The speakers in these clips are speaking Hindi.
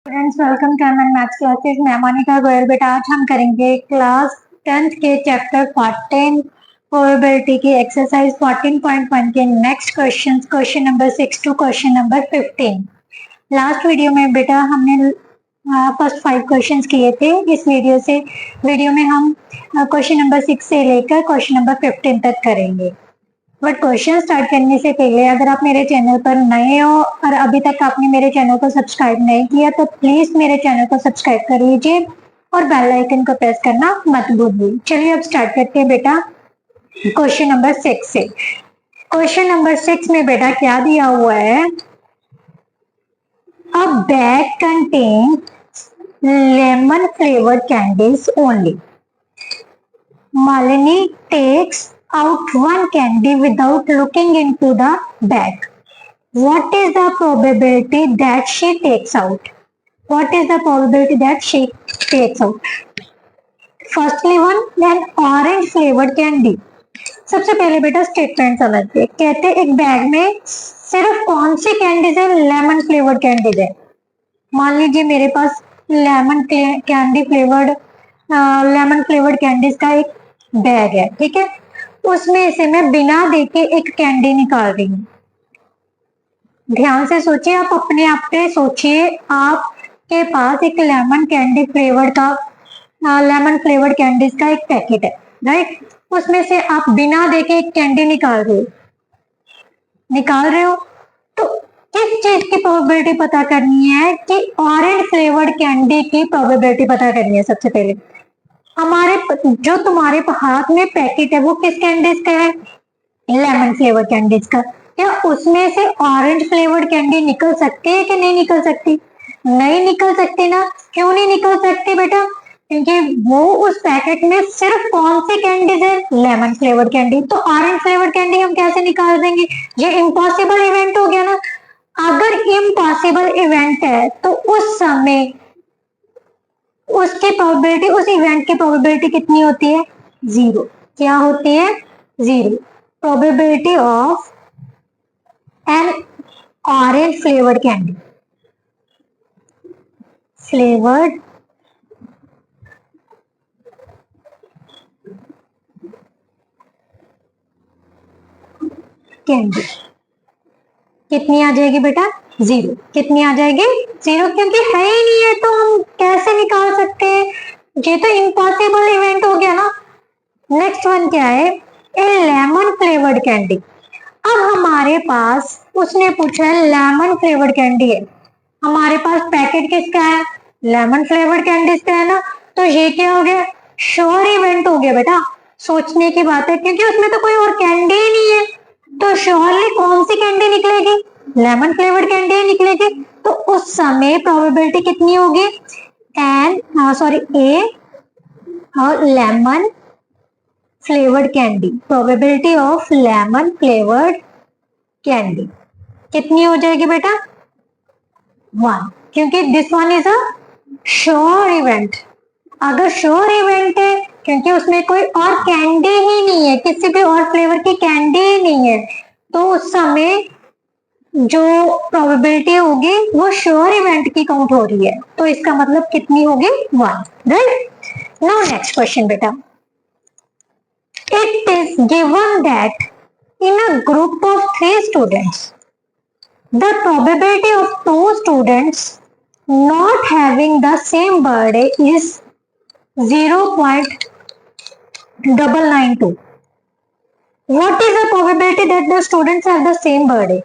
Friends, welcome to MN maths classes. मैं मोनिका गोयल। बेटा आज हम करेंगे क्लास 10th के चैप्टर 14 प्रोबेबिलिटी की एक्सरसाइज 14.1 के next question number 6 to question number 15। Last video में बेटा हमने फर्स्ट 5 क्वेश्चंस किए थे। इस वीडियो में हम क्वेश्चन नंबर 6 से लेकर क्वेश्चन नंबर 15 तक करेंगे। बट क्वेश्चन स्टार्ट करने से पहले अगर आप मेरे चैनल पर नए हो और अभी तक आपने मेरे चैनल को सब्सक्राइब नहीं किया तो प्लीज मेरे चैनल को सब्सक्राइब कर लीजिए और बेल आइकन को प्रेस करना मत भूलिए। चलिए अब स्टार्ट करते हैं बेटा क्वेश्चन नंबर 6 से। क्वेश्चन नंबर 6 में बेटा क्या दिया हुआ है, अ bag contain lemon flavoured candies only. Malini takes out one candy without looking into the bag. What is the probability that she takes out? What is the probability that she takes out? Firstly one, then orange flavored candy. सबसे पहले बेटा स्टेटमेंट समझते हैं। कहते एक बैग में सिर्फ कौन सी कैंडीज है? लेमन फ्लेवर्ड कैंडीज है। मान लीजिए मेरे पास लेमन फ्लेवर्ड कैंडीज का एक बैग है, ठीक है। उसमें से मैं बिना देखे एक कैंडी निकाल रही हूँ। ध्यान से सोचिए, आप अपने आप पे सोचिए, आपके पास एक लेमन फ्लेवर्ड कैंडीज का एक पैकेट है, राइट। उसमें से आप बिना देखे एक कैंडी निकाल रहे हो तो किस चीज की प्रोबेबिलिटी पता करनी है? कि ऑरेंज फ्लेवर्ड कैंडी की प्रोबेबिलिटी पता करनी है। सबसे पहले जो तुम्हारे हाथ में पैकेट है वो किस कैंडीज का है? लेमन फ्लेवर कैंडीज का। क्या उसमें से ऑरेंज फ्लेवर्ड कैंडी निकल सकती है कि नहीं निकल सकती? नहीं निकल सकती ना। क्यों नहीं निकल सकती बेटा? क्योंकि वो उस पैकेट में सिर्फ कौन सी कैंडीज है? Lemon flavoured candy. तो ऑरेंज फ्लेवर्ड कैंडी हम कैसे निकाल देंगे? ये इम्पॉसिबल इवेंट हो गया ना। अगर इम्पॉसिबल इवेंट है तो उस समय उसकी प्रोबेबिलिटी, उस इवेंट की प्रोबेबिलिटी कितनी होती है? 0। क्या होती है? 0। Probability of N orange flavoured candy, flavoured candy कितनी आ जाएगी बेटा? 0। कितनी आ जाएगी? 0, क्योंकि है ही नहीं है तो हम कैसे निकाल सकते हैं? ये तो इम्पॉसिबल इवेंट हो गया ना। नेक्स्ट वन क्या है? ए लेमन फ्लेवर्ड कैंडी। अब हमारे पास उसने पूछा है लेमन फ्लेवर्ड कैंडी है, हमारे पास पैकेट किसका है? लेमन फ्लेवर्ड कैंडीज का है ना। तो ये क्या हो गया? श्योर इवेंट हो गया बेटा। सोचने की बात है, क्योंकि उसमें तो कोई और कैंडी ही नहीं है तो श्योरली कौन सी कैंडी निकलेगी? लेमन फ्लेवर्ड कैंडी निकलेगी। तो उस समय प्रोबेबिलिटी कितनी होगी? A lemon flavoured candy, probability of lemon flavoured candy कितनी हो जाएगी बेटा? 1, क्योंकि this one is a sure event. अगर श्योर इवेंट है, क्योंकि उसमें कोई और कैंडी ही नहीं है, किसी भी और फ्लेवर की कैंडी ही नहीं है, तो उस समय जो प्रोबेबिलिटी होगी वो श्योर इवेंट की काउंट हो रही है। तो इसका मतलब कितनी होगी? 1, राइट। नाउ नेक्स्ट क्वेश्चन बेटा, it is given that in a group of 3 students the probability of 2 students not having the same birthday is 0.992. What is the probability that the students have the same birthday?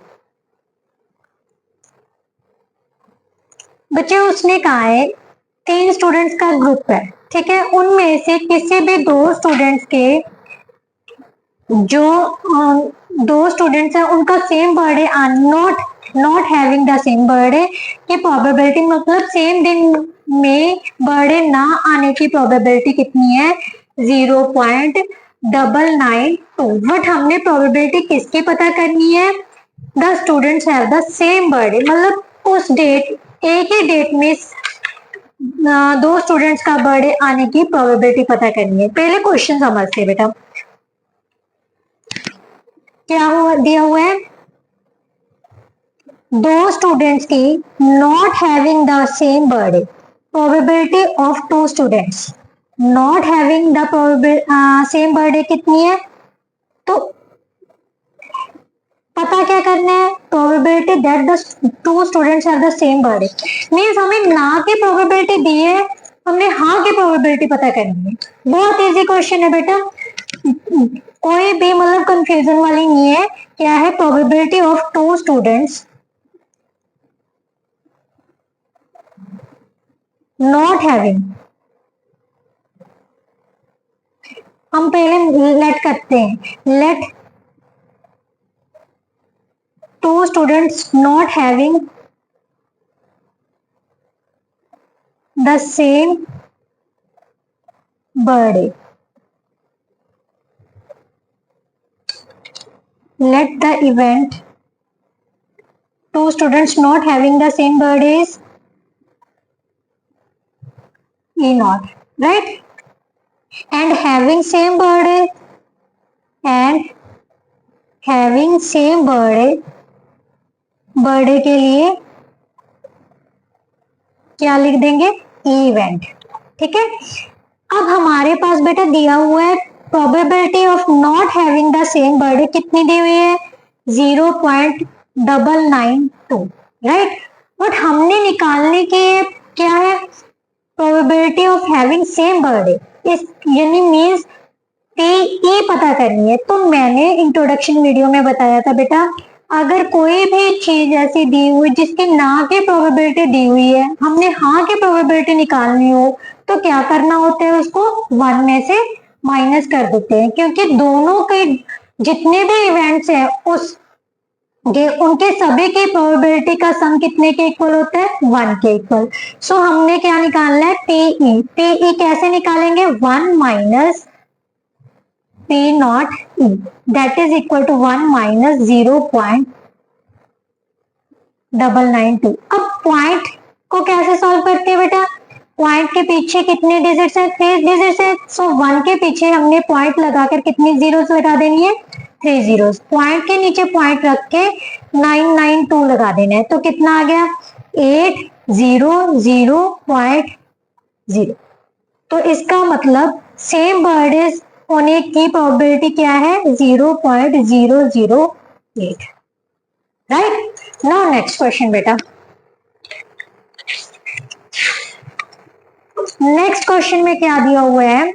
बच्चे उसने कहा है 3 स्टूडेंट्स का ग्रुप है, ठीक है। उनमें से किसी भी 2 स्टूडेंट्स के जो 2 स्टूडेंट्स हैं उनका same birthday not having the same birthday की प्रोबेबिलिटी, मतलब सेम दिन में बर्थडे ना आने की प्रोबेबिलिटी कितनी है? 0.992। बट हमने प्रोबेबिलिटी किसकी पता करनी है? The students have the same birthday, मतलब उस डेट, एक ही डेट में 2 स्टूडेंट्स का बर्थडे आने की प्रोबेबिलिटी पता करनी है। पहले क्वेश्चन समझते हैं बेटा। क्या दिया हुआ है? दो स्टूडेंट्स की not having the same birthday, probability of two students not having the same birthday कितनी है? तो पता क्या करना है, probability that the two students have the same birthday. Means हमें ना की प्रोबेबिलिटी दी है, हमने हाँ की प्रोबेबिलिटी पता करनी है। बहुत इजी क्वेश्चन है बेटा, कोई भी मतलब कंफ्यूजन वाली नहीं है। क्या है? Probability of two students not having, हम पहले लेट करते हैं, let two students not having the same birthday, let the event two students not having the same birthdays E naught, right? And having same birthday and having same birthday के लिए क्या लिख देंगे? इवेंट। ठीक है, अब हमारे पास बेटा दिया हुआ है probability of not having the same birthday कितनी दी हुई है? 0.992, राइट। बट हमने निकालने की क्या है? Probability of having same birthday, इस यानी मींस पीई पता करनी है। तो मैंने इंट्रोडक्शन वीडियो में बताया था बेटा, अगर कोई भी चीज ऐसी दी हुई जिसकी ना की प्रोबेबिलिटी दी हुई है, हमने हाँ की प्रोबेबिलिटी निकालनी हो तो क्या करना होता है? उसको 1 में से माइनस कर देते हैं, क्योंकि दोनों के जितने भी इवेंट्स हैं उनके सभी की प्रोबेबिलिटी का सम कितने के इक्वल होता है? 1 के इक्वल। सो हमने क्या निकालना है? पीई। पीई कैसे निकालेंगे? 1 minus P naught E, that is equal to 1 minus 0.992। अब पॉइंट को कैसे सॉल्व करते हैं बेटा? पॉइंट के पीछे कितने डिजिट्स हैं? 3 डिजिट्स हैं। सो 1 के पीछे हमने पॉइंट लगाकर कितनी जीरोस लगा देनी है? 3 जीरोस। पॉइंट के नीचे पॉइंट रख के 992 लगा देना है, तो कितना आ गया? 800.0। तो इसका मतलब सेम बर्थडे होने की प्रोबेबिलिटी क्या है? 0.008, राइट। नाउ नेक्स्ट क्वेश्चन बेटा, नेक्स्ट क्वेश्चन में क्या दिया हुआ है?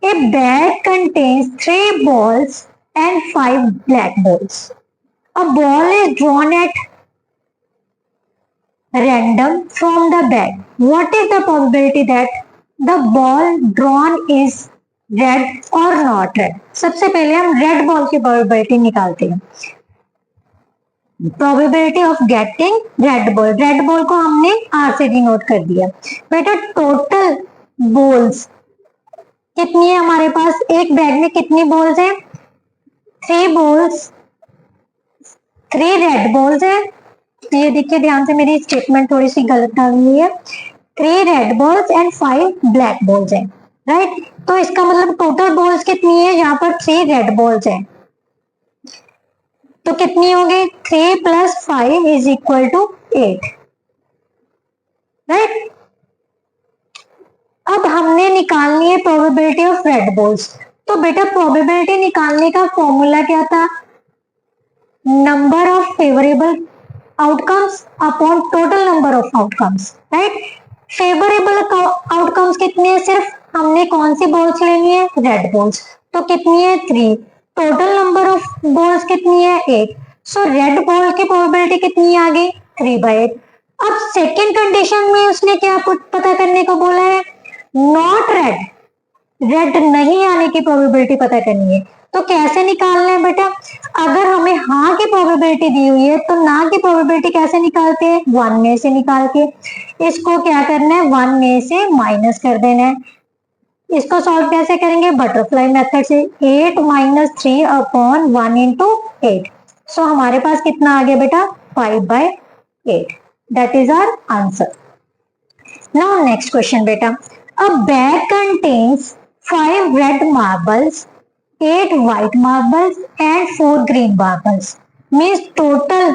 ए bag contains 3 balls and 5 black balls. A ball is drawn at random from the bag. What is the probability that the ball drawn is red और नॉट रेड? सबसे पहले हम रेड बॉल की प्रोबेबिलिटी निकालते हैं। Probability of getting red ball, red ball को हमने आर से डिनोट कर दिया। बेटा टोटल बॉल्स कितनी है हमारे पास? एक बैग में कितनी बॉल्स हैं? 3 बॉल्स, 3 रेड बॉल्स है। ये देखिए ध्यान से, मेरी स्टेटमेंट थोड़ी सी गलत डाल हुई है। 3 red balls and 5 black balls हैं, राइट। तो इसका मतलब टोटल बॉल्स कितनी है? यहाँ पर 3 रेड बॉल्स हैं, तो कितनी होगी? 3 + 5 इज इक्वल टू 8, राइट। अब हमने निकालनी है प्रोबेबिलिटी ऑफ रेड बॉल्स। तो बेटा प्रोबेबिलिटी निकालने का फॉर्मूला क्या था? Number of favourable outcomes upon total number of outcomes, right. Favourable outcomes कितने हैं? सिर्फ हमने कौन सी बॉल्स लेनी है? Red balls. तो कितनी है? 3। टोटल नंबर ऑफ बॉल्स कितनी है? 8। सो रेड बॉल की प्रोबेबिलिटी कितनी आ गई? 3/8। अब सेकेंड कंडीशन में उसने क्या पता करने को बोला है? नॉट रेड, रेड नहीं आने की प्रोबेबिलिटी पता करनी है। तो कैसे निकालना है बेटा? अगर हमें हाँ की प्रोबेबिलिटी दी हुई है तो ना की प्रोबेबिलिटी कैसे निकालते हैं? 1 में से निकाल के। इसको क्या करना है? 1 में से माइनस कर देना है। इसको सॉल्व कैसे करेंगे? बटरफ्लाई मेथड से। 8 - 3 अपॉन 1 × 8। सो हमारे पास कितना आ गया बेटा? 5/8। That is our answer. Now next question बेटा, a bag contains 5 red marbles, 8 white marbles and 4 green marbles. Means total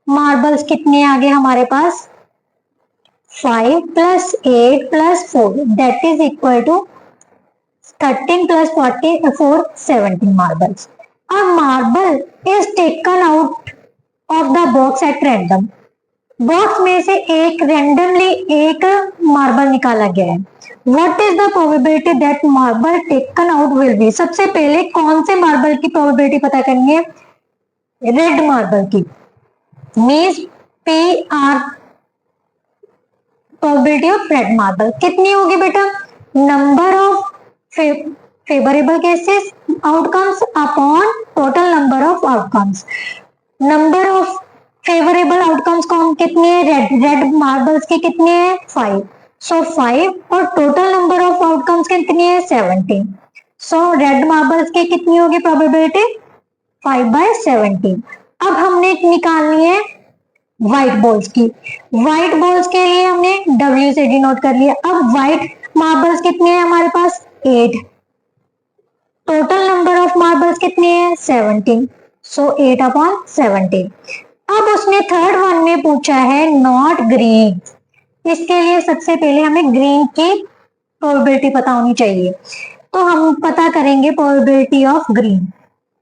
marbles कितने आ गए हमारे पास, 5 + 8 + 4 that is equal to 13 + 4 17 marbles. A marble is taken out of the box at random. Box में से एक रेंडमली एक मार्बल निकाला गया है. What is the probability that marble taken out will be? सबसे पहले कौन से मार्बल की प्रोबेबिलिटी पता करनी है, रेड मार्बल की. Means PR probability of red marble कितनी होगी बेटा, number of favourable cases outcomes upon total number of outcomes. Number of favourable outcomes कौन कितने हैं, रेड मार्बल्स के कितने हैं 5. सो 5 और टोटल नंबर ऑफ आउटकम्स कितनी है 17. सो रेड मार्बल्स के कितनी होगी प्रोबेबिलिटी 5/17. अब हमने निकालनी है व्हाइट बॉल्स की. व्हाइट बॉल्स के लिए हमने W से डिनोट कर लिया. अब व्हाइट मार्बल्स कितने हैं हमारे पास 8. टोटल नंबर ऑफ मार्बल्स कितने हैं 17. सो 8/17. अब उसने थर्ड वन में पूछा है नॉट ग्रीन. इसके लिए सबसे पहले हमें ग्रीन की प्रोबेबिलिटी पता होनी चाहिए. तो हम पता करेंगे probability of green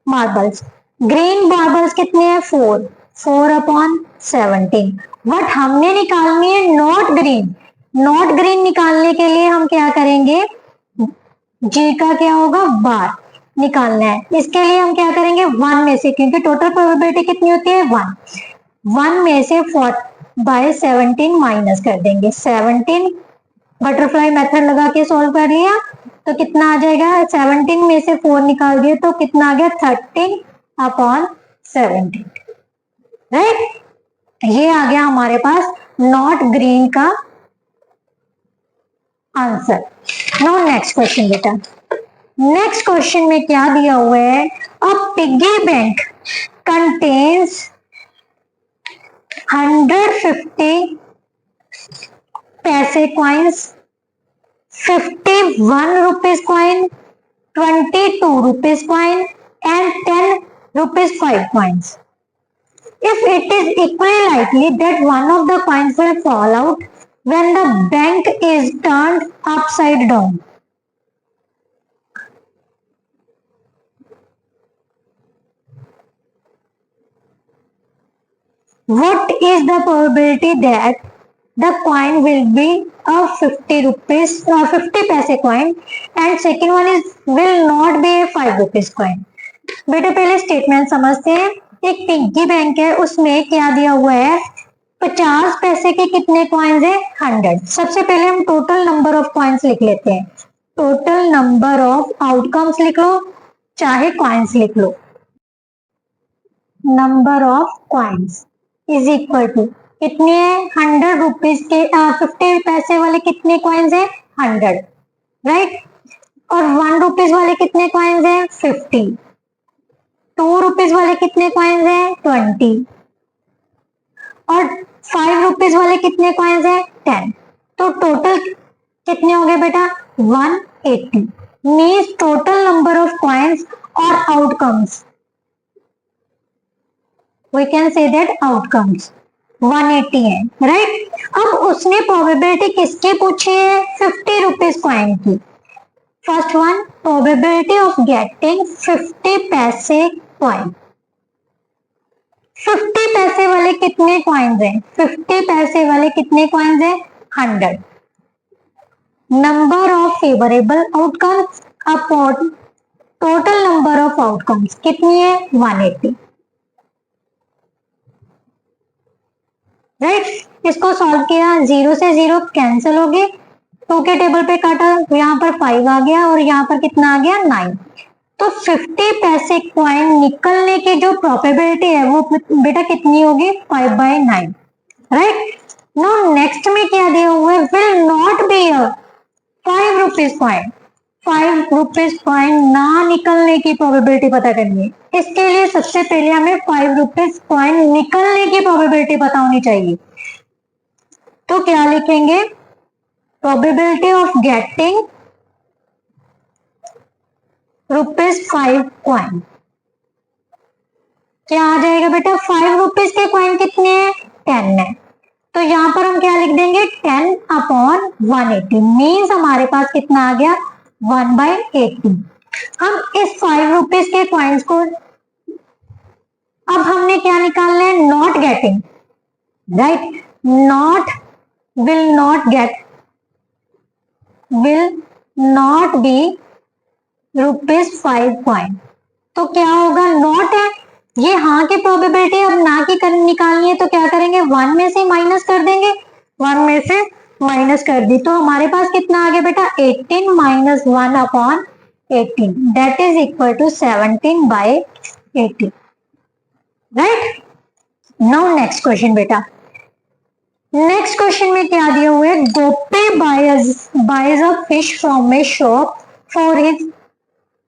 marbles. Green marbles कितने हैं 4. 4/17. बट हमने निकालनी है नॉट ग्रीन. नॉट ग्रीन निकालने के लिए हम क्या करेंगे, जी का क्या होगा बार निकालना है. इसके लिए हम क्या करेंगे 1 में से, क्योंकि टोटल प्रोबेबिलिटी कितनी होती है 1 में से 4/17 माइनस कर देंगे. 17 बटरफ्लाई मेथड लगा के सॉल्व कर लिया तो कितना आ जाएगा, 17 में से 4 निकाल दिए तो कितना आ गया 13/17. राइट, ये आ गया हमारे पास नॉट ग्रीन का आंसर. नो नेक्स्ट क्वेश्चन बेटा. नेक्स्ट क्वेश्चन में क्या दिया हुआ है, अ पिग्गी बैंक कंटेन्स 150 पैसे coins, 51 rupees coin, 22 rupees coin and 10 rupees 5 coins. If it is equally likely that one of the coins will fall out when the bank is turned upside down, what is the probability that the coin will be a 50 पैसे coin and second one is will not be a 5 rupees coin. बेटा पहले स्टेटमेंट समझते हैं. एक पिग्गी बैंक है, उसमें क्या दिया हुआ है 50 पैसे के कितने कॉइन्स है 100. सबसे पहले हम टोटल नंबर ऑफ कॉइन्स लिख लेते हैं. टोटल नंबर ऑफ आउटकम्स लिख लो चाहे कॉइन्स लिख लो. Number of coins is equal to कितने 100 रुपीज के 50 पैसे वाले कितने कॉइन्स है 100. राइट, और 1 रुपीज वाले कितने कॉइन्स है 50. 2 रुपीज वाले कितने कॉइन्स है 20 और 5 रुपीज वाले कितने कॉइन्स है 10. तो टोटल कितने हो गए बेटा 180. Means total number of coins और outcomes we can say that outcomes 180 है. राइट, अब उसने प्रोबेबिलिटी किसकी पूछी है 50 रुपीज कॉइन की. First one probability of getting 50 पैसे कॉइन. 50 पैसे वाले कितने कॉइन्स हैं 50 पैसे वाले कितने कॉइन्स हैं 100. Number of favourable outcomes upon total number of outcomes कितनी है 180. राइट, इसको सॉल्व किया, 0 से 0 कैंसिल हो गए. 2 के टेबल पे काटा, यहाँ पर 5 आ गया और यहाँ पर कितना आ गया 9. तो 50 पैसे कॉइन निकलने की जो प्रोबेबिलिटी है वो बेटा कितनी होगी 5/9. राइट, नो नेक्स्ट में क्या दिया हुआ है will not be a 5 rupees coin. 5 rupees coin ना निकलने की प्रोबेबिलिटी पता करनी है. इसके लिए सबसे पहले हमें 5 रुपीज कॉइन निकलने की प्रोबेबिलिटी पता होनी चाहिए. तो क्या लिखेंगे प्रोबेबिलिटी ऑफ गेटिंग ₹5 coin. क्या आ जाएगा बेटा, 5 रुपीज के कॉइन कितने हैं, 10 है। तो यहाँ पर हम क्या लिख देंगे, 10 अपॉन 180 मीन्स हमारे पास कितना आ गया, 1/80। हम इस 5 रुपीज के कॉइन्स को, अब हमने क्या निकालना है, not getting, right, not will not be ₹5 coin. तो क्या होगा, नॉट है, ये हाँ की प्रोबेबिलिटी, अब ना की निकालनी है तो क्या करेंगे, 1 में से माइनस कर देंगे, 1 में से माइनस कर दी तो हमारे पास कितना आ गया बेटा, 18 minus 1 upon 18 that is equal to 17/80, right. Now next question बेटा, नेक्स्ट क्वेश्चन में क्या दिया हुआ है, Gopi buys a fish from a shop for his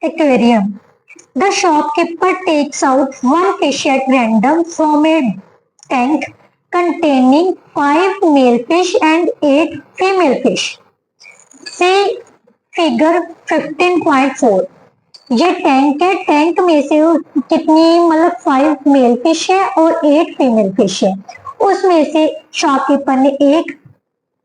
aquarium. The shopkeeper takes out one fish at random from a tank containing 5 male fish and 8 female fish. See figure 15.4. ये टैंक है, टैंक में से कितनी मतलब 5 मेल फिश है और 8 फीमेल फिश है, उसमें से शॉपकीपर ने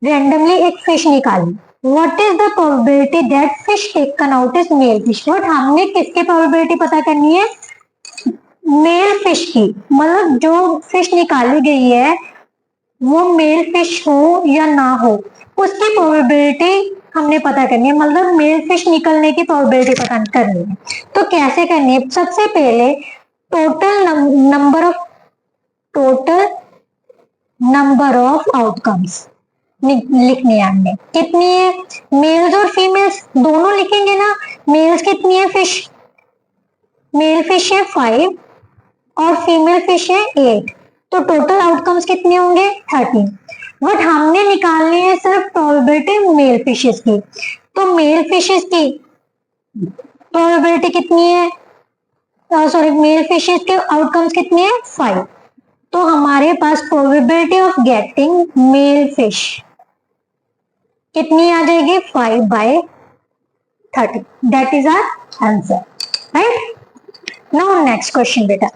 रैंडमली एक फिश निकाली। What is the probability that fish taken out is male fish? What हमने किसकी प्रोबेबिलिटी पता करनी है, मेल फिश की, मतलब जो फिश निकाली गई है वो मेल फिश हो या ना हो उसकी प्रोबेबिलिटी हमने पता करनी है, मतलब मेल फिश निकलने की प्रोबेबिलिटी पता करनी है। तो कैसे करनी है, सबसे पहले टोटल नंबर ऑफ आउटकम्स लिखनी है हमने, कितनी है, मेल्स और फीमेल्स दोनों लिखेंगे ना, मेल्स कितनी है फिश, मेल फिश है 5 और फीमेल फिश है 8, तो टोटल आउटकम्स कितने होंगे 13। बट हमने निकालनी है सिर्फ प्रोबेबिलिटी मेल फिशेस की, तो मेल फिशेस की प्रोबेबिलिटी कितनी है, सॉरी मेल फिशेस के आउटकम्स कितने हैं 5, तो हमारे पास probability of getting male fish कितनी आ जाएगी, 5/30, that is our answer, right. Now next question बेटा,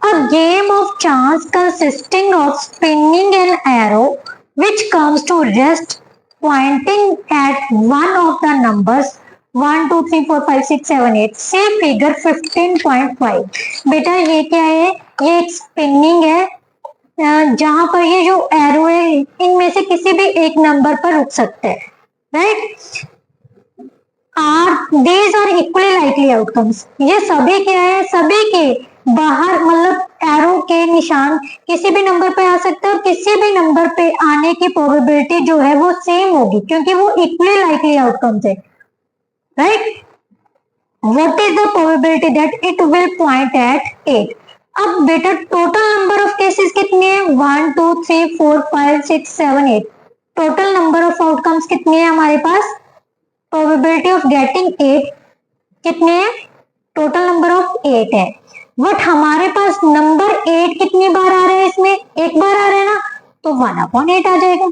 a game of chance consisting of spinning an arrow which comes to rest pointing at one of the numbers 1 2 3 4 5 6 7 8 से फिगर 15.5। बेटा ये क्या है, ये एक स्पिनिंग है जहां पर ये जो एरो है इनमें से किसी भी एक नंबर पर रुक सकता है, right. these are equally likely outcomes, ये सभी क्या है, सभी के बाहर मतलब एरो के निशान किसी भी नंबर पे आ सकते हैं और किसी भी नंबर पे आने की प्रोबेबिलिटी जो है वो सेम होगी क्योंकि वो इक्वली लाइकली आउटकम्स है, right. What is the probability that it will point at 8। अब बेटा टोटल नंबर ऑफ केसेस कितने हैं, 1 2 3 4 5 6 7 8, टोटल नंबर ऑफ आउटकम्स कितने हैं हमारे पास, प्रोबेबिलिटी ऑफ गेटिंग 8 कितने हैं, टोटल नंबर ऑफ 8 है। बट हमारे पास नंबर 8 कितनी बार आ रहा है, इसमें एक बार आ रहा है ना, तो 1/8 आ जाएगा,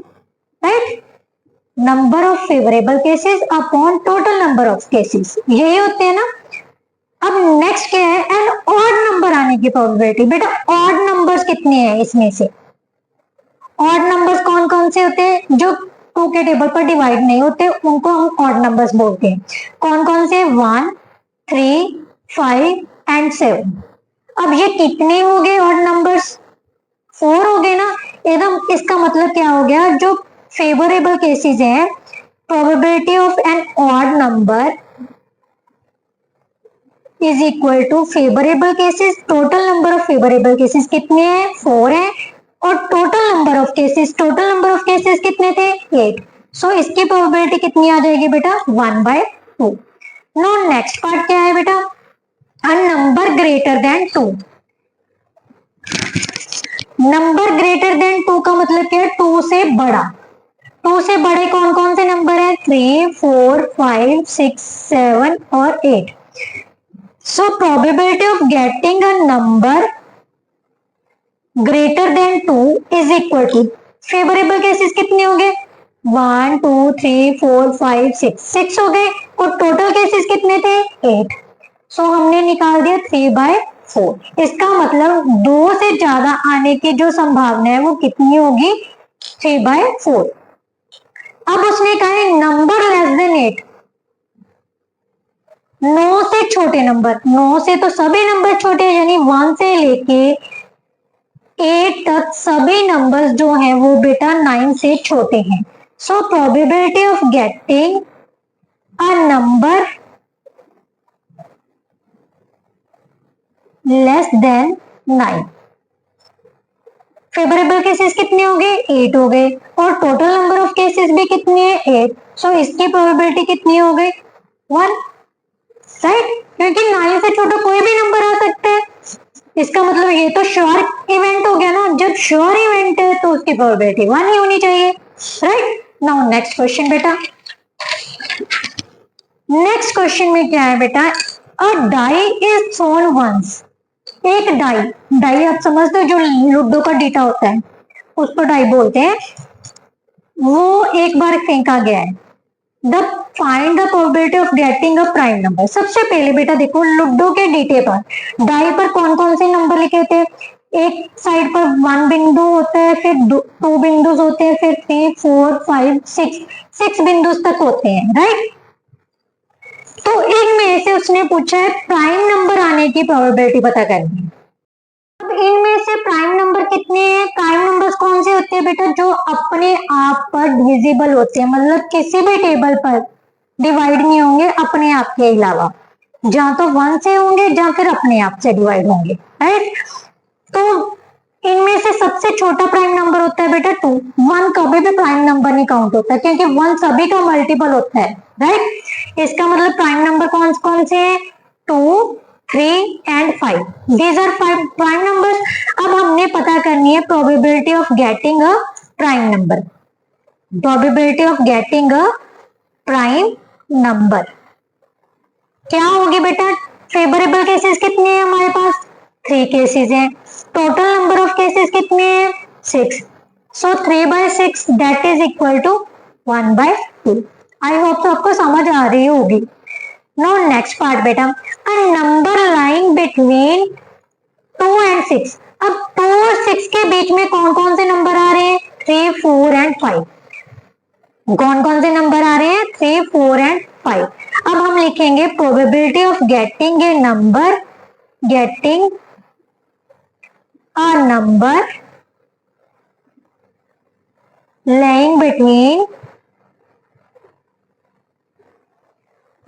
right. Number of favourable cases upon total number of cases, यही होते हैं ना। अब नेक्स्ट क्या है, एन ऑड नंबर आने की प्रोबेबिलिटी। बेटा ऑड नंबर्स कितने हैं इसमें से, ऑड नंबर्स कौन कौन से होते हैं, जो 2 के टेबल पर डिवाइड नहीं होते उनको हम ऑड नंबर्स बोलते हैं। कौन कौन से, 1 3 5 एंड 7। अब ये कितने हो गए ऑड नंबर्स, 4 हो गए ना एकदम। इसका मतलब क्या हो गया, जो फेवरेबल केसेस हैं, probability of an odd number is equal to favourable cases, total number of favourable cases कितने हैं, 4 है, और टोटल नंबर ऑफ केसेस कितने थे, 8। सो इसकी प्रोबेबिलिटी कितनी आ जाएगी बेटा, 1/2। नो नेक्स्ट पार्ट क्या है बेटा, a number greater than 2। Number greater than 2 का मतलब क्या है, 2 से बड़ा। 2 से बड़े कौन कौन से नंबर है, 3 4 5 6 7 और 8। So probability of getting a number greater than 2 is equal to, favorable cases कितने हो गए, 1 2 3 4 5 6 हो गए, और टोटल केसेस कितने थे, 8। सो हमने निकाल दिया 3/4। इसका मतलब 2 से ज्यादा आने की जो संभावना है वो कितनी होगी, 3/4। अब उसने कहा है नंबर लेस देन 8, 9 से छोटे नंबर, 9 से तो सभी नंबर छोटे हैं, यानी 1 से लेके 8 तक सभी नंबर्स जो हैं वो बेटा 9 से छोटे हैं। So probability of getting a number less than 9, favourable cases कितने हो गए, 8 हो गए, और टोटल नंबर ऑफ केसेस भी कितनी है, 8। सो इसकी प्रोबेबिलिटी कितनी हो गई, 1, राइट, क्योंकि 9 से छोटा कोई भी नंबर आ सकता है। इसका मतलब ये तो श्योर इवेंट हो गया ना, जब श्योर इवेंट है तो उसकी प्रोबेबिलिटी 1 ही होनी चाहिए, राइट। नाउ नेक्स्ट क्वेश्चन बेटा, नेक्स्ट क्वेश्चन में क्या है बेटा, अ डाई इज थ्रोन वंस, एक डाई, डाई आप समझते हो जो लूडो का डीटा होता है उसको डाई बोलते हैं, वो एक बार फेंका गया है। The find the probability of getting a prime number. सबसे पहले बेटा देखो लूडो के डीटे पर डाई पर कौन कौन से नंबर लिखे थे, एक साइड पर 1 बिंदु होता है, फिर 2 बिंदु होते हैं, फिर 3 4 5 6 बिंदु तक होते हैं, राइट। तो इनमें से उसने पूछा है प्राइम नंबर आने की प्रोबेबिलिटी पता करनी है। अब इनमें से प्राइम नंबर कितने हैं, प्राइम नंबर्स कौन से होते हैं बेटा, जो अपने आप पर डिविजिबल होते हैं, मतलब किसी भी टेबल पर डिवाइड नहीं होंगे अपने आप के अलावा, जहां तो 1 से होंगे जहां फिर अपने आप से डिवाइड होंगे, राइट। तो इनमें से सबसे छोटा प्राइम नंबर होता है बेटा 2, 1 कभी भी प्राइम नंबर नहीं काउंट होता क्योंकि 1 सभी का मल्टीपल होता है, राइट। इसका मतलब प्राइम नंबर कौन कौन से हैं, 2 3 and 5, these are 5 prime numbers. अब हमने पता करनी है probability of getting a prime number, probability of getting a prime number क्या होगी बेटा, फेवरेबल केसेस कितने हैं हमारे पास, 3 केसेस हैं, टोटल नंबर ऑफ केसेस कितने हैं, 6। So 3/6 that is equal to 1/2। I hope तो आपको समझ आ रही होगी। नाउ नेक्स्ट पार्ट बेटा, a number lying between 2 and 6। अब 2 और 6 के बीच में कौन कौन से नंबर आ रहे हैं, 3 4 एंड 5, कौन कौन से नंबर आ रहे हैं, 3 4 एंड 5। अब हम लिखेंगे probability of getting a number, getting a number lying between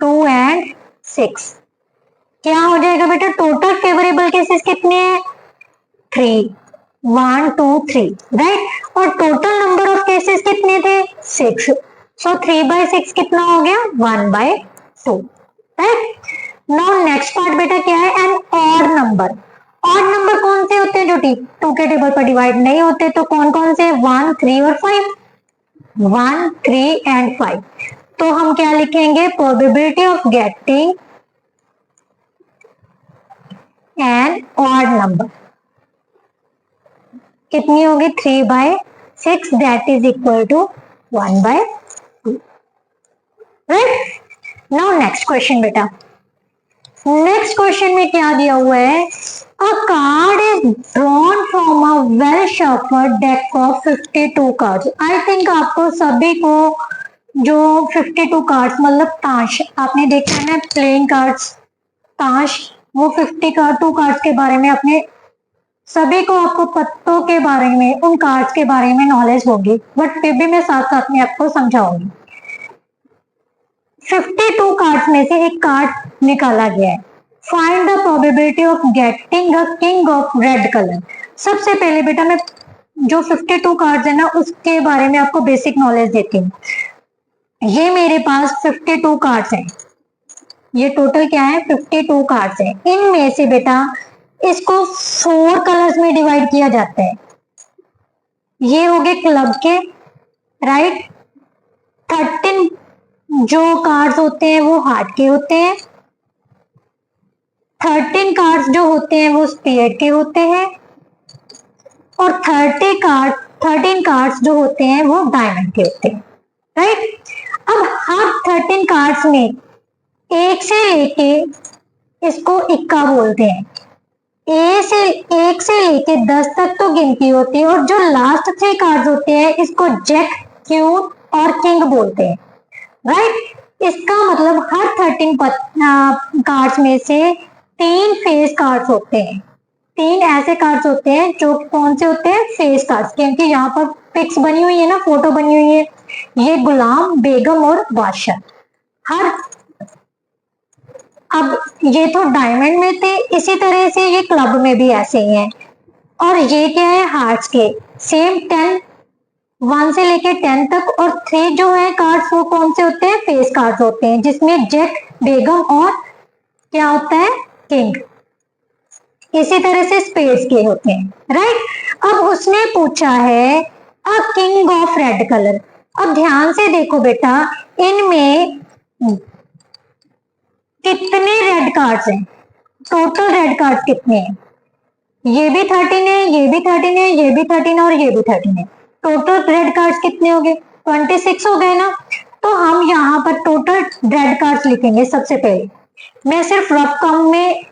2 and 6। क्या हो जाएगा बेटा, टोटल फेवरेबल केसेस कितने हैं, 3, 1 2 3, राइट, और टोटल नंबर ऑफ केसेस कितने थे, 6। सो 3/6 कितना हो गया, 1/2, राइट। नाउ नेक्स्ट पार्ट बेटा क्या है, an odd number. Odd number कौन से होते हैं, जो 2 के टेबल पर डिवाइड नहीं होते, तो कौन कौन से, 1 3 और 5, 1 3 एंड 5। तो हम क्या लिखेंगे, probability of getting an odd number कितनी होगी, 3/6 that is equal to 1/2, right. Now next question बेटा, नेक्स्ट क्वेश्चन में क्या दिया हुआ है, a card is drawn from a well shuffled deck of 52 cards. I think आपको सभी को जो 52 कार्ड्स मतलब ताश आपने देखा है ना, प्लेइंग कार्ड्स ताश, वो 52 कार्ड्स के बारे में अपने सभी को, आपको पत्तों के बारे में, उन कार्ड्स के बारे में नॉलेज होगी, बट फिर भी मैं साथ साथ में आपको समझाऊंगी। 52 कार्ड्स में से एक कार्ड निकाला गया है, find the probability of getting a king of red colour. सबसे पहले बेटा मैं जो 52 कार्ड्स है ना उसके बारे में आपको बेसिक नॉलेज देती हूँ। ये मेरे पास 52 कार्ड्स हैं, ये टोटल क्या है, 52 कार्ड्स हैं। इनमें से बेटा इसको 4 कलर्स में डिवाइड किया जाता है, ये हो गए क्लब के, राइट। 13 जो कार्ड्स होते हैं वो हार्ट के होते हैं, 13 कार्ड्स जो होते हैं वो स्पेड के होते हैं, और 13 कार्ड्स जो होते हैं वो डायमंड के होते हैं, राइट। अब हर 13 कार्ड्स में एक से लेके इसको इक्का बोलते हैं। एक से लेके 10 तक तो गिनती होती है, और जो लास्ट 3 कार्ड्स होते हैं इसको जैक, क्वीन और किंग बोलते हैं, राइट। इसका मतलब हर 13 कार्ड्स में से 3 फेस कार्ड्स होते हैं। 3 ऐसे कार्ड्स होते हैं जो कौन से होते हैं, फेस कार्ड्स, क्योंकि यहाँ पर पिक्स बनी हुई है ना, फोटो बनी हुई है, ये गुलाम, बेगम और बादशाह। हर अब ये तो डायमंड में थे, इसी तरह से ये क्लब में भी ऐसे ही हैं। और ये क्या है, हार्ट्स के सेम 10, 1 से लेके 10 तक, और 3 जो है कार्ड्स वो कौन से होते हैं, फेस कार्ड्स होते हैं, जिसमें जैक, बेगम और क्या होता है, किंग। इसी तरह से स्पेड्स के होते हैं, राइट। अब उसने पूछा है a king of red colour. अब ध्यान से देखो बेटा, इनमें कितने रेड कार्ड्स हैं, टोटल रेड कार्ड्स कितने हैं, ये भी 13 है, ये भी 13 है, ये भी 13 है और ये भी 13 है। टोटल रेड कार्ड्स कितने हो गए, 26 हो गए ना। तो हम यहाँ पर टोटल रेड कार्ड्स लिखेंगे। सबसे पहले मैं सिर्फ रफ काउंट में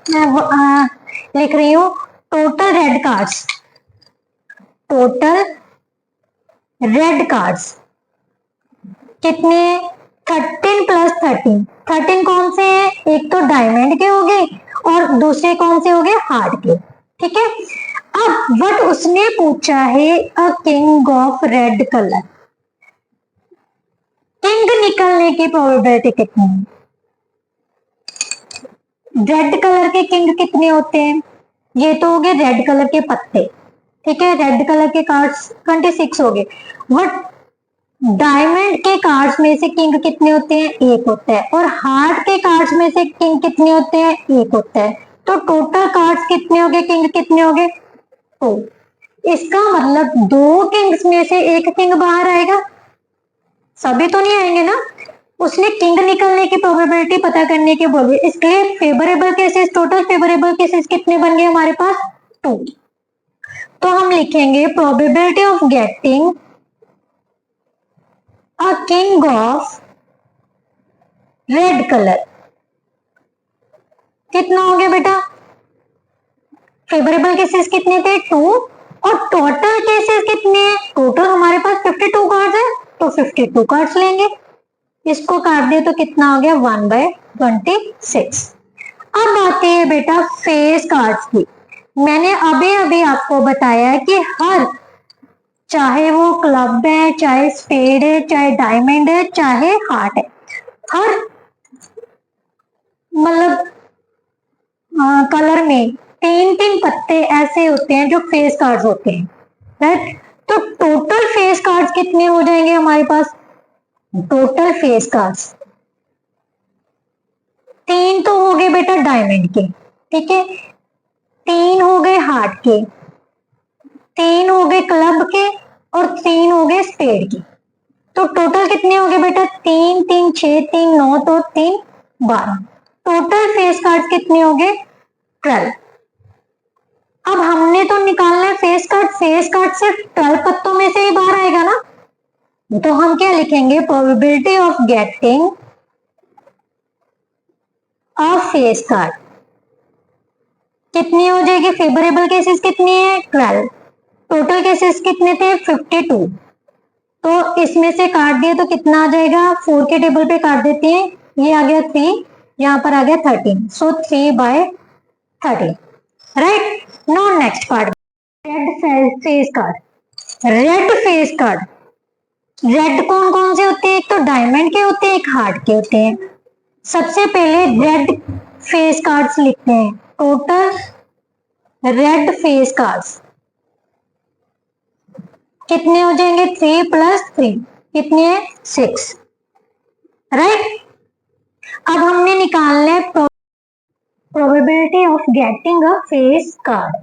लिख रही हूँ, total red cards, total red cards कितने, 13 प्लस 13। 13 कौन से हैं, एक तो डायमंड के हो गए और दूसरे कौन से हो गए, हार्ट के, ठीक है। अब व्हाट उसने पूछा है, a king of red colour, king निकलने की प्रोबेबिलिटी कितनी है, रेड कलर के किंग कितने होते हैं, ये तो हो गए रेड कलर के पत्ते, ठीक है। रेड कलर के कार्ड्स 26 हो गए। व्हाट डायमंड के कार्ड्स में से किंग कितने होते हैं, एक होता है, और हार्ट के कार्ड्स में से किंग कितने होते हैं, एक होता है। तो टोटल कार्ड्स कितने हो गए, किंग कितने हो गए, 2। इसका मतलब 2 किंग्स में से एक किंग बाहर आएगा, सभी तो नहीं आएंगे ना। उसने किंग निकलने की प्रोबेबिलिटी पता करने के बोले, इसलिए favourable cases, total favourable cases कितने बन गए हमारे पास, 2। तो हम लिखेंगे probability of getting a king of red colour कितना हो गया बेटा, फेवरेबल केसेस कितने थे, 2, और टोटल केसेस कितने हैं, टोटल हमारे पास 52 कार्ड्स है, तो 52 कार्ड्स लेंगे। इसको काट दिए तो कितना हो गया, 1/26। अब आते हैं बेटा फेस कार्ड्स की। मैंने अभी अभी आपको बताया कि हर, चाहे वो क्लब है, चाहे स्पेड है, चाहे डायमंड है, चाहे हार्ट है, हर मतलब कलर में 3-3 पत्ते ऐसे होते हैं जो फेस कार्ड्स होते हैं, राइट। तो टोटल फेस कार्ड्स कितने हो जाएंगे हमारे पास, टोटल फेस कार्ड्स 3 तो हो गए बेटा डायमंड के, ठीक है, 3 हो गए हार्ट के, 3 हो गए क्लब के, और 3 हो गए स्पेड के। तो टोटल कितने हो गए बेटा, 3 3 6 3 9 तो 3 12। टोटल फेस कार्ड कितने हो गए, 12। अब हमने तो निकालना है फेस कार्ड, फेस कार्ड सिर्फ 12 पत्तों में से ही बाहर आएगा ना। तो हम क्या लिखेंगे, probability of getting a face card कितनी हो जाएगी, फेवरेबल केसेस कितनी है, 12, टोटल केसेस कितने थे, 52। तो इसमें से काट दिए तो कितना आ जाएगा, 4 के टेबल पे काट देते हैं, ये आ गया 3, यहाँ पर आ गया 13, so 3/13, right. No next part, red face card. Red face card, red कौन कौन से होते हैं, एक तो डायमंड के होते हैं, एक हार्ट के होते हैं। सबसे पहले रेड फेस कार्ड्स लिखते हैं, टोटल रेड फेस कार्ड्स कितने हो जाएंगे, 3 + 3 कितने हैं, 6, राइट। अब हमने निकालना है probability of getting a face card,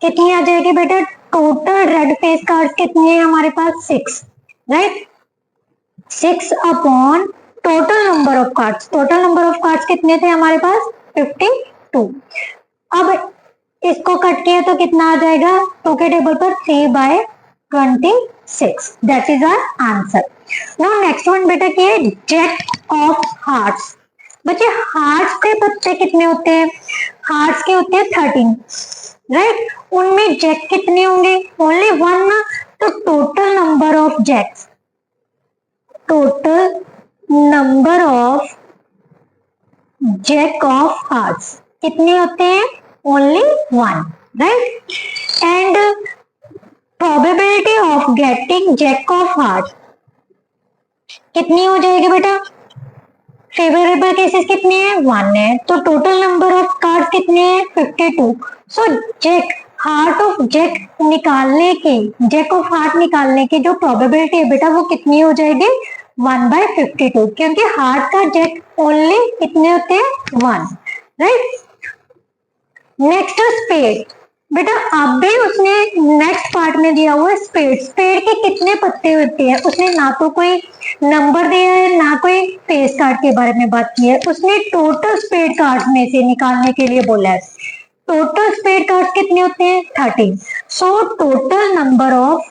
कितनी आ जाएगी बेटा, टोटल रेड फेस कार्ड कितने हैं हमारे पास, 6, right. 6 upon total number of cards, total number of cards कितने थे हमारे पास, 52। अब इसको कट किया तो कितना आ जाएगा, 2 के टेबल पर 3/26, that is our answer. Now next one बेटा क्या है, जैक ऑफ हार्ट्स। बच्चे हार्ट्स के पत्ते कितने होते हैं? हार्ट्स के होते हैं 13, राइट। उनमें जैक कितने होंगे? ओनली वन ना। तो total number of jacks, total number of jack of hearts कितने होते हैं? Only one, right. And probability of getting jack of hearts कितनी हो जाएगी बेटा? फेवरेबल केसेस कितने हैं? 1 है। तो टोटल नंबर ऑफ कार्ड्स कितने हैं? 52। सो जैक हार्ट ऑफ जैक निकालने के, जैक ऑफ हार्ट निकालने की जो प्रोबेबिलिटी है बेटा वो कितनी हो जाएगी? 1/52, क्योंकि हार्ट का जैक ओनली कितने होते हैं? 1, राइट। नेक्स्ट स्पेड बेटा, अब भी उसने नेक्स्ट पार्ट में दिया हुआ है स्पेड। स्पेड के कितने पत्ते होते हैं? उसने ना तो कोई नंबर दिया है ना कोई फेस कार्ड के बारे में बात की है। उसने टोटल स्पेड कार्ड में से निकालने के लिए बोला है। टोटल स्पेड कार्ड कितने होते हैं? 13। So total number of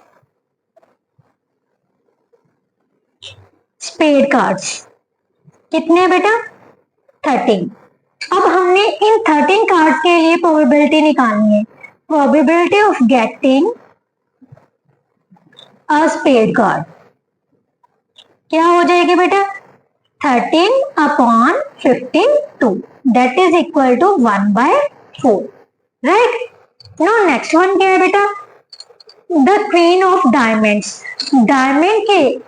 spade cards कितने हैं बेटा? 13। अब हमने इन 13 कार्ड के लिए प्रोबेबिलिटी निकालनी है। Probability of getting a spade card क्या हो जाएगी बेटा? 13/52, that is equal to 1/4, right. No next one क्या है बेटा? The queen of diamonds. Diamond के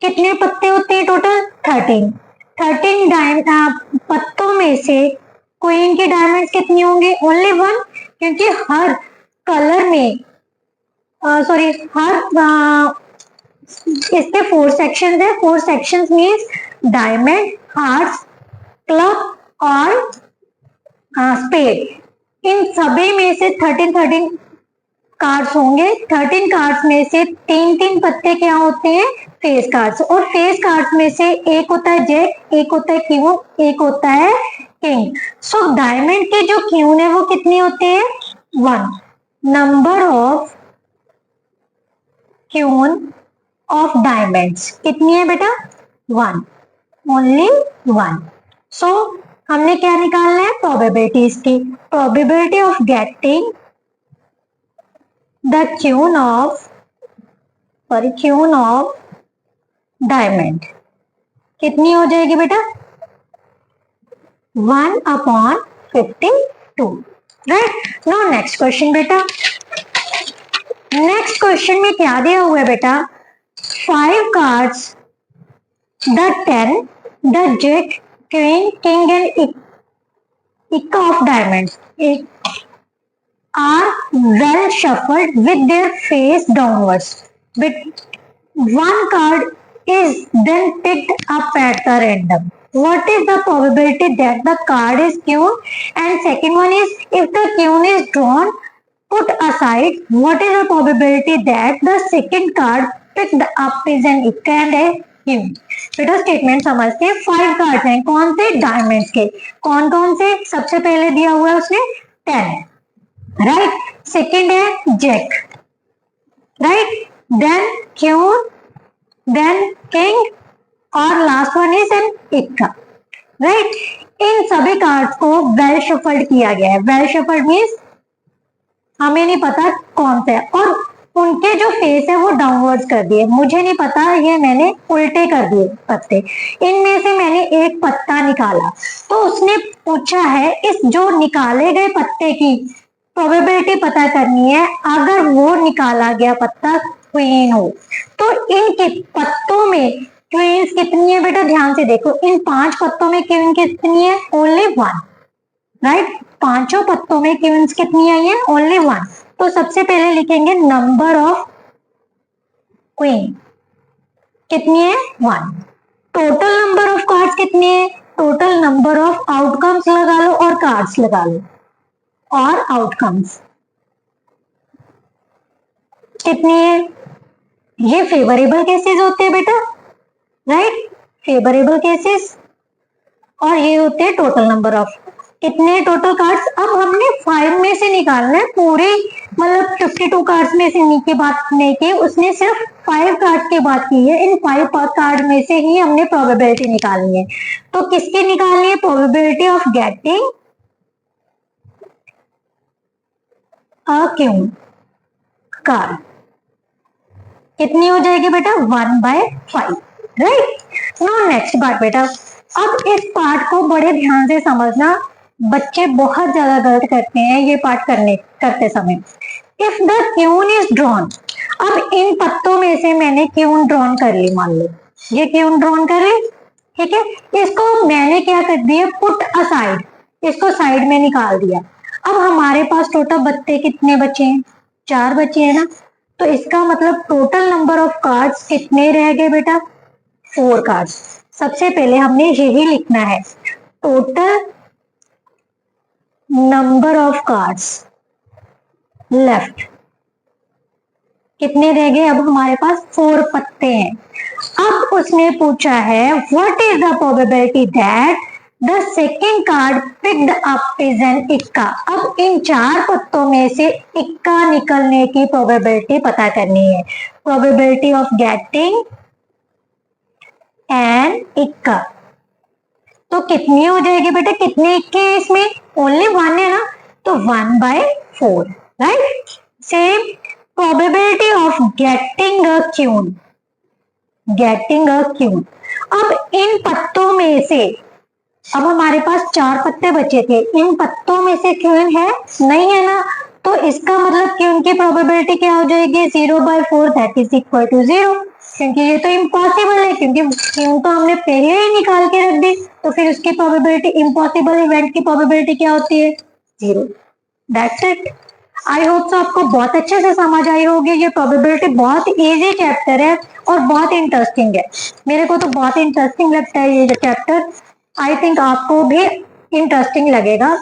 कितने पत्ते होते हैं? टोटल 13। 13 पत्तों में से क्वीन के डायमंड्स कितने होंगे? ओनली 1, क्योंकि हर कलर में हर इसके 4 सेक्शंस है। 4 sections means diamond, hearts, club और स्पेड। इन सभी में से 13 कार्ड्स होंगे। 13 कार्ड्स में से 3 पत्ते क्या होते हैं? Face cards. और फेस कार्ड्स में से एक होता है जैक, एक होता है क्वीन, एक होता है किंग। सो डायमंड के जो क्वीन है वो कितने होते हैं? 1। Number of queen of diamonds कितनी है बेटा? 1, ओनली 1। सो हमने क्या निकालना है? प्रोबेबिलिटीज की। Probability of getting the queen of diamond कितनी हो जाएगी बेटा? 1/52, राइट। नो नेक्स्ट क्वेश्चन बेटा। नेक्स्ट क्वेश्चन में क्या दिया हुआ है बेटा? 5 cards, the 10, the jack, queen, king and इक्का of diamonds are well shuffled with their face downwards, but one card is then picked up at the random. What is the probability that the card is queen? And second one is, if the queen is drawn put aside, what is the probability that the second card picked up is an ikka and a queen? बेटा स्टेटमेंट समझते हैं। 5 कार्ड हैं, कौन से? डायमंड्स के। कौन कौन से? सबसे पहले दिया हुआ है उसने 10, राइट। सेकेंड है jack, right, then queen, then king और लास्ट वन इज एन इक्का, राइट। इन सभी कार्ड्स को वेल शफल्ड किया गया है। वेल शफल्ड मीन्स हमें नहीं पता कौन सा है, और उनके जो फेस है वो डाउनवर्ड्स कर दिए। मुझे नहीं पता, ये मैंने उल्टे कर दिए पत्ते। इनमें से मैंने एक पत्ता निकाला, तो उसने पूछा है इस जो निकाले गए पत्ते की प्रोबेबिलिटी पता करनी है। अगर वो निकाला गया पत्ता क्वीन हो तो इनके पत्तों में क्वींस कितनी है बेटा? ध्यान से देखो, इन 5 पत्तों में क्वीन कितनी है? Only 1, right. 5 पत्तों में क्वींस कितनी आई है? ओनली 1। तो सबसे पहले लिखेंगे नंबर ऑफ क्वीन कितनी है? 1। टोटल नंबर ऑफ कार्ड्स कितने हैं? टोटल नंबर ऑफ आउटकम्स लगा लो और कार्ड्स लगा लो, और आउटकम्स कितनी है? ये फेवरेबल केसेस होते हैं बेटा, राइट, फेवरेबल केसेस। और ये होते हैं टोटल नंबर ऑफ, कितने टोटल कार्ड्स। अब हमने 5 में से निकालना है पूरे, मतलब 52 कार्ड्स में से नहीं की बात नहीं की, उसने सिर्फ 5 कार्ड की बात की है। इन 5 कार्ड में से ही हमने प्रोबेबिलिटी निकालनी है। तो किसकी निकालनी है? Probability of getting a queen card. कितनी हो जाएगी बेटा? 1/5, राइट। नो नेक्स्ट पार्ट बेटा। अब इस पार्ट को बड़े ध्यान से समझना, बच्चे बहुत ज्यादा गलत करते हैं ये पार्ट करते समय। If the queen is drawn, अब इन पत्तों में से मैंने क्यून ड्रॉन कर ली, मान लो ये क्यून ड्रॉन कर ली, ठीक है। इसको मैंने क्या कर दिया? पुट असाइड, इसको साइड में निकाल दिया। अब हमारे पास टोटल बत्ते कितने बचे हैं? 4 बचे हैं ना। तो इसका मतलब टोटल नंबर ऑफ कार्ड्स कितने रह गए बेटा? 4 कार्ड्स। सबसे पहले हमने यही लिखना है, total number of cards left कितने रह गए? अब हमारे पास 4 पत्ते हैं। अब उसने पूछा है what is the probability that the second card picked up is an इक्का। अब इन 4 पत्तों में से इक्का निकलने की प्रोबेबिलिटी पता करनी है। प्रोबेबिलिटी ऑफ गेटिंग एन इक्का। तो कितनी हो जाएगी बेटा? कितने इक्के हैं इसमें? ओनली 1 है ना, तो 1/4, right. Same probability of getting a queen, getting a queen. अब इन पत्तों में से, अब हमारे पास 4 पत्ते बचे थे, इन पत्तों में से क्यून है? नहीं है ना। तो इसका मतलब क्यून की प्रोबेबिलिटी क्या हो जाएगी? 0/4 दैट इज इक्वल टू 0, क्योंकि ये तो इम्पॉसिबल है, क्योंकि क्यून तो हमने पहले ही निकाल के रख दी। तो फिर उसकी प्रोबेबिलिटी, इम्पॉसिबल इवेंट की प्रोबेबिलिटी क्या होती है? 0। That's it. I hope so आपको बहुत अच्छे से समझ आई होगी। ये प्रोबेबिलिटी बहुत इजी चैप्टर है और बहुत इंटरेस्टिंग है। मेरे को तो बहुत इंटरेस्टिंग लगता है ये चैप्टर। आई थिंक आपको भी इंटरेस्टिंग लगेगा।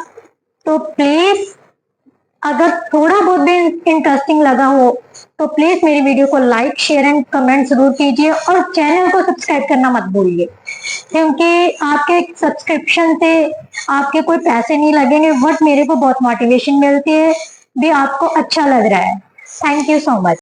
तो प्लीज, अगर थोड़ा बहुत भी इंटरेस्टिंग लगा हो तो प्लीज मेरी वीडियो को लाइक, शेयर एंड कमेंट जरूर कीजिए और चैनल को सब्सक्राइब करना मत भूलिए, क्योंकि आपके सब्सक्रिप्शन से आपके कोई पैसे नहीं लगेंगे, बट मेरे को बहुत मोटिवेशन मिलती है भी, आपको अच्छा लग रहा है। Thank you so much.